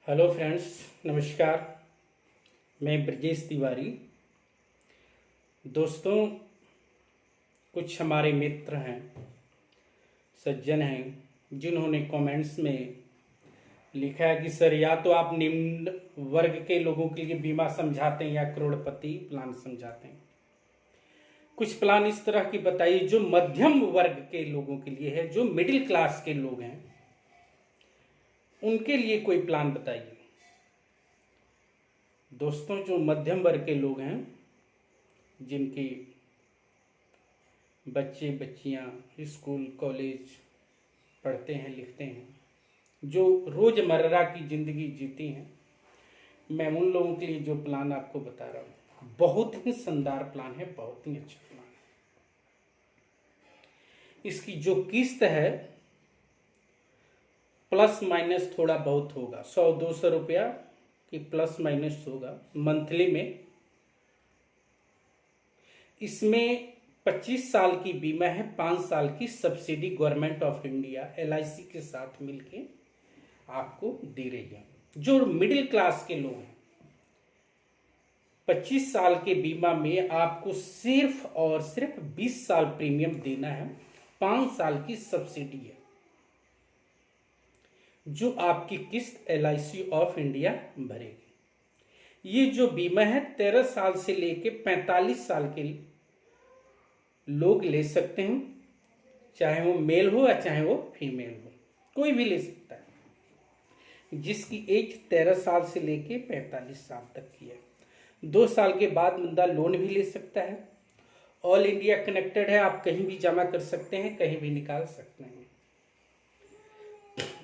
Hello friends, नमस्कार। मैं ब्रजेश तिवारी। दोस्तों, कुछ हमारे मित्र हैं, सज्जन हैं, जिन्होंने कमेंट्स में लिखा है कि सर या तो आप निम्न वर्ग के लोगों के लिए बीमा समझाते हैं या करोड़पति प्लान समझाते हैं। कुछ प्लान इस तरह की बताइए जो मध्यम वर्ग के लोगों के लिए है, जो मिडिल क्लास के लोग हैं उनके लिए कोई प्लान बताइए। दोस्तों, जो मध्यम वर्ग के लोग हैं, जिनके बच्चे बच्चियां स्कूल कॉलेज पढ़ते हैं लिखते हैं, जो रोज़मर्रा की ज़िंदगी जीती हैं, मैं उन लोगों के लिए जो प्लान आपको बता रहा हूँ बहुत ही शानदार प्लान है, बहुत ही अच्छा प्लान है। इसकी जो किस्त है प्लस माइनस थोड़ा बहुत होगा, 100-200 रुपया कि प्लस माइनस होगा मंथली में। इसमें 25 साल की बीमा है, 5 साल की subsidy government of India LIC के साथ मिलके आपको दे रही है। जो मिडिल क्लास के लोग हैं, 25 साल के बीमा में आपको सिर्फ और सिर्फ 20 साल प्रीमियम देना है, 5 साल की सब्सिडी है, जो आपकी किस्त LIC ऑफ इंडिया भरेगी। ये जो बीमा है 13 साल से लेके 45 साल के लोग ले सकते हैं, चाहे वो मेल हो या चाहे वो फीमेल हो, कोई भी ले सकता है जिसकी एज 13 साल से लेके 45 साल तक की है। 2 साल के बाद बंदा लोन भी ले सकता है। ऑल इंडिया कनेक्टेड है, आप कहीं भी जमा कर सकते हैं, कहीं भी निकाल सकते हैं।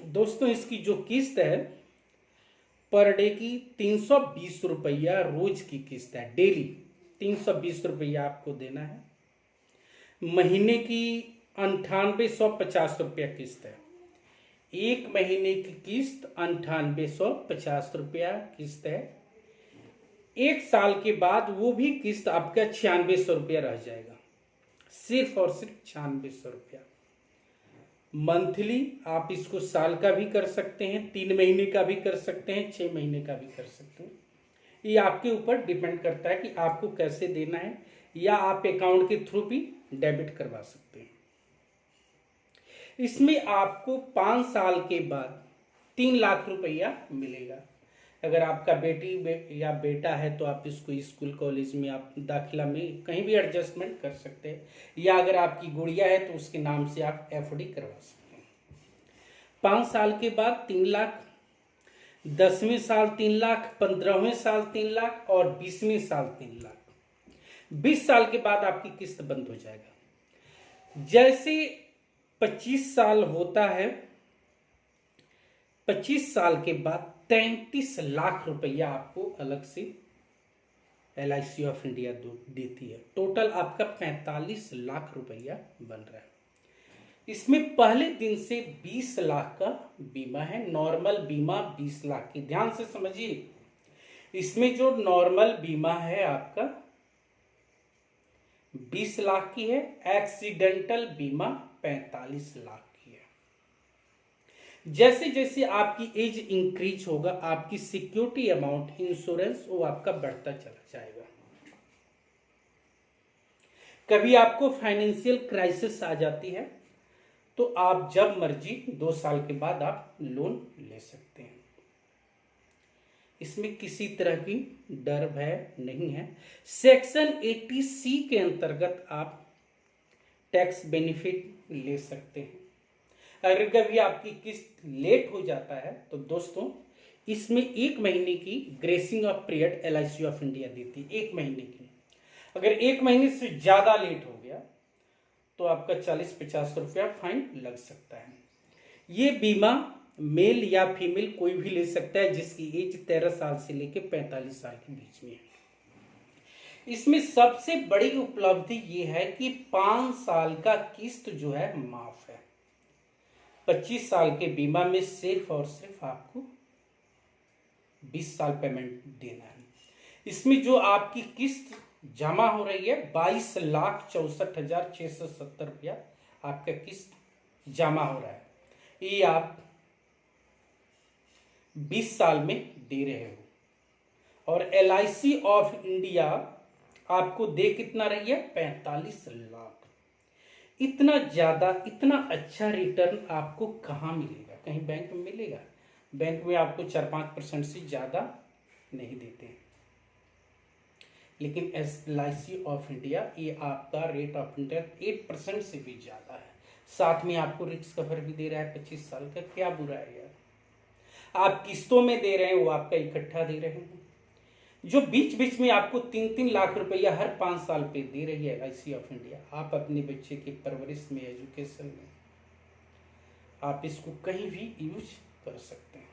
दोस्तों, इसकी जो किस्त है पर डे की 320 रुपया रोज की किस्त है, डेली 320 रुपया आपको देना है। महीने की 9850 रुपया किस्त है, एक महीने की किस्त 9850 रुपया किस्त है। 1 साल के बाद वो भी किस्त आपका 9600 रुपया रह जाएगा, सिर्फ और सिर्फ 9600 रुपया मंथली। आप इसको साल का भी कर सकते हैं, 3 महीने का भी कर सकते हैं, 6 महीने का भी कर सकते हैं। ये आपके ऊपर डिपेंड करता है कि आपको कैसे देना है, या आप अकाउंट के थ्रू भी डेबिट करवा सकते हैं। इसमें आपको 5 साल के बाद 3 लाख रुपया मिलेगा। अगर आपका बेटी या बेटा है तो आप इसको स्कूल कॉलेज में आप दाखिला में कहीं भी एडजस्टमेंट कर सकते हैं, या अगर आपकी गुड़िया है तो उसके नाम से आप FD करवा सकते हैं। 5 साल के बाद 3 लाख, 10वें साल 3 लाख, 15वें साल 3 लाख और 20वें साल 3 लाख। 20 साल के बाद आपकी किस्त बंद हो जाएगा। जैसे 25 साल होता है, 25 साल के बाद 33 लाख रुपया आपको अलग से LIC ऑफ इंडिया देती है। टोटल आपका 45 लाख रुपया बन रहा है। इसमें पहले दिन से 20 लाख का बीमा है, नॉर्मल बीमा 20 लाख की। ध्यान से समझिए, इसमें जो नॉर्मल बीमा है आपका 20 लाख की है, एक्सीडेंटल बीमा 45 लाख की है। जैसे जैसे आपकी एज इंक्रीज होगा, आपकी सिक्योरिटी अमाउंट इंश्योरेंस वो आपका बढ़ता चला जाएगा। कभी आपको फाइनेंशियल क्राइसिस आ जाती है तो आप जब मर्जी 2 साल के बाद आप लोन ले सकते हैं। इसमें किसी तरह की डर भय नहीं है। सेक्शन 80C के अंतर्गत आप टैक्स बेनिफिट ले सकते हैं। अगर कभी आपकी किस्त लेट हो जाता है तो दोस्तों, इसमें 1 महीने की gracing of period LIC of India देती है, 1 महीने की। अगर 1 महीने से ज्यादा लेट हो गया तो आपका 40-50 रुपया फाइन लग सकता है। ये बीमा मेल या फीमेल कोई भी ले सकता है जिसकी एज 13 साल से लेकर 45 साल के बीच में है। इसमें सबसे बड़ी उपलब्धि ये है कि 5 साल का किस्त जो है माफ है। 25 साल के बीमा में सिर्फ और सिर्फ आपको 20 साल पेमेंट देना है। इसमें जो आपकी किस्त जमा हो रही है 22,64,670 रुपया आपका किस्त जमा हो रहा है। ये आप 20 साल में दे रहे हो। और LIC ऑफ इंडिया आपको दे कितना रही है? 45 लाख। इतना ज्यादा, इतना अच्छा रिटर्न आपको कहाँ मिलेगा? कहीं बैंक में मिलेगा? बैंक में आपको 4-5% से ज्यादा नहीं देते हैं। लेकिन LIC ऑफ इंडिया ये आपका रेट ऑफ इंटरेस्ट 8% से भी ज्यादा है। साथ में आपको रिस्क कवर भी दे रहा है 25 साल का। क्या बुरा है यार? आप किस्तों में दे रहे हैं, वो आपका इकट्ठा दे रहे हैं। जो बीच बीच में आपको 3-3 लाख रुपया हर 5 साल पे दे रही है LIC ऑफ इंडिया, आप अपने बच्चे की परवरिश में, एजुकेशन में, आप इसको कहीं भी यूज कर सकते हैं।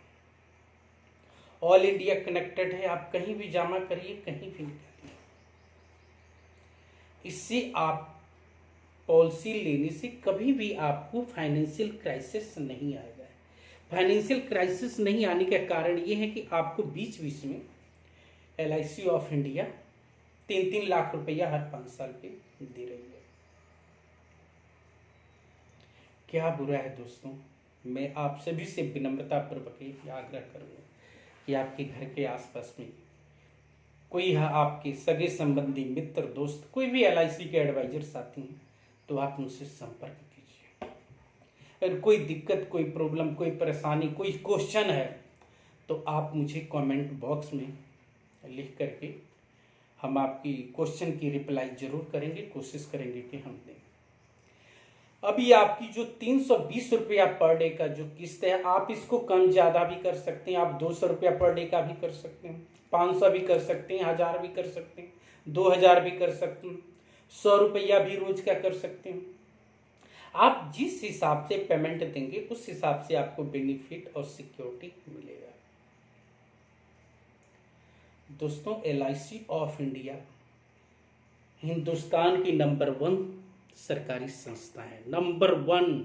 ऑल इंडिया कनेक्टेड है, आप कहीं भी जमा करिए, कहीं भी निकालिए। इससे आप पॉलिसी लेने से कभी भी आपको फाइनेंशियल क्राइसिस नहीं आएगा। फाइनेंशियल क्राइसिस नहीं आने का कारण ये है कि आपको बीच बीच में LIC ऑफ इंडिया 3-3 लाख रुपया हर 5 साल पे दे रही है। क्या बुरा है दोस्तों? मैं आप सभी से विनम्रता पूर्वक ये आग्रह करूंगा कि आपके घर के आसपास में कोई आपके सगे संबंधी, मित्र, दोस्त, कोई भी LIC के एडवाइजर साथी हैं तो आप उनसे संपर्क कीजिए। अगर कोई दिक्कत, कोई प्रॉब्लम, कोई परेशानी, कोई क्वेश्चन है तो आप मुझे कमेंट बॉक्स में लिख करके, हम आपकी क्वेश्चन की रिप्लाई जरूर करेंगे, कोशिश करेंगे कि हम दें। अभी आपकी जो 320 रुपया पर डे का जो किस्त है, आप इसको कम ज़्यादा भी कर सकते हैं। आप 200 रुपया पर डे का भी कर सकते हैं, 500 भी कर सकते हैं, 1000 भी कर सकते हैं, 2000 भी कर सकते हैं, 100 रुपया भी रोज का कर सकते हैं। आप जिस हिसाब से पेमेंट देंगे उस हिसाब से आपको बेनिफिट और सिक्योरिटी मिलेगा। दोस्तों, LIC ऑफ इंडिया हिंदुस्तान की नंबर 1 सरकारी संस्था है, नंबर 1,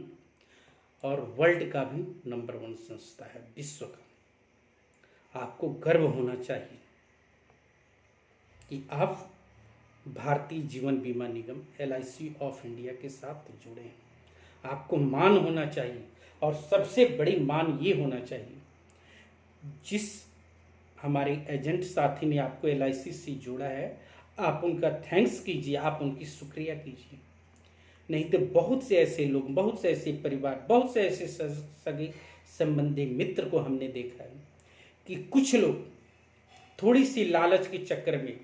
और वर्ल्ड का भी नंबर 1 संस्था है, विश्व का। आपको गर्व होना चाहिए कि आप भारतीय जीवन बीमा निगम LIC ऑफ इंडिया के साथ जुड़े हैं। आपको मान होना चाहिए, और सबसे बड़ी मान ये होना चाहिए, जिस हमारे एजेंट साथी ने आपको LIC से जोड़ा है, आप उनका थैंक्स कीजिए, आप उनकी शुक्रिया कीजिए। नहीं तो बहुत से ऐसे लोग, बहुत से ऐसे परिवार, बहुत से ऐसे सगे संबंधी, मित्र को हमने देखा है कि कुछ लोग थोड़ी सी लालच के चक्कर में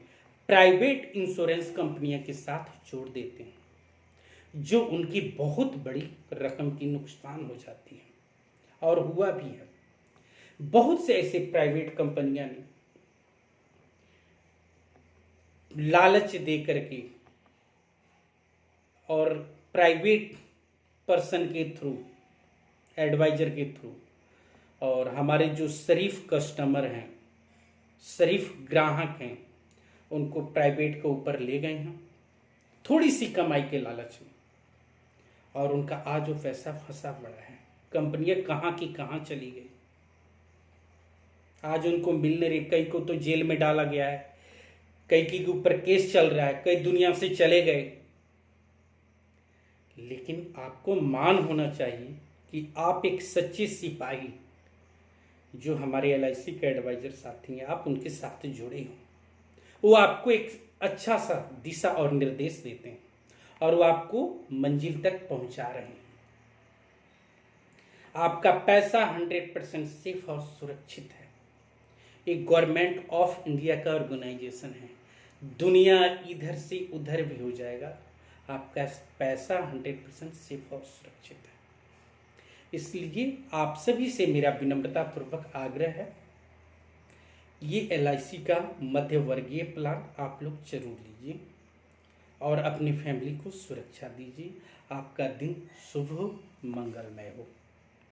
प्राइवेट इंश्योरेंस कंपनियों के साथ जोड़ देते हैं, जो उनकी बहुत बड़ी रकम की नुकसान हो जाती है। और हुआ भी है। बहुत से ऐसे प्राइवेट कंपनियां ने लालच दे करके और प्राइवेट पर्सन के थ्रू, एडवाइजर के थ्रू, और हमारे जो शरीफ कस्टमर हैं, शरीफ ग्राहक हैं, उनको प्राइवेट के ऊपर ले गए हैं थोड़ी सी कमाई के लालच में, और उनका आज वो पैसा फंसा पड़ा है। कंपनियां कहाँ की कहाँ चली गई, आज उनको मिलने रही। कई को तो जेल में डाला गया है, कई के ऊपर केस चल रहा है, कई दुनिया से चले गए। लेकिन आपको मान होना चाहिए कि आप एक सच्चे सिपाही, जो हमारे LIC के एडवाइजर साथी हैं, आप उनके साथ जुड़े हो। वो आपको एक अच्छा सा दिशा और निर्देश देते हैं, और वो आपको मंजिल तक पहुंचा रहे हैं। आपका पैसा 100% सेफ और सुरक्षित है। एक गवर्नमेंट ऑफ इंडिया का ऑर्गेनाइजेशन है। दुनिया इधर से उधर भी हो जाएगा, आपका पैसा 100% सेफ और सुरक्षित है। इसलिए आप सभी से मेरा विनम्रता पूर्वक आग्रह है, ये LIC का मध्य वर्गीय प्लान आप लोग जरूर लीजिए और अपनी फैमिली को सुरक्षा दीजिए। आपका दिन शुभ हो, मंगलमय हो।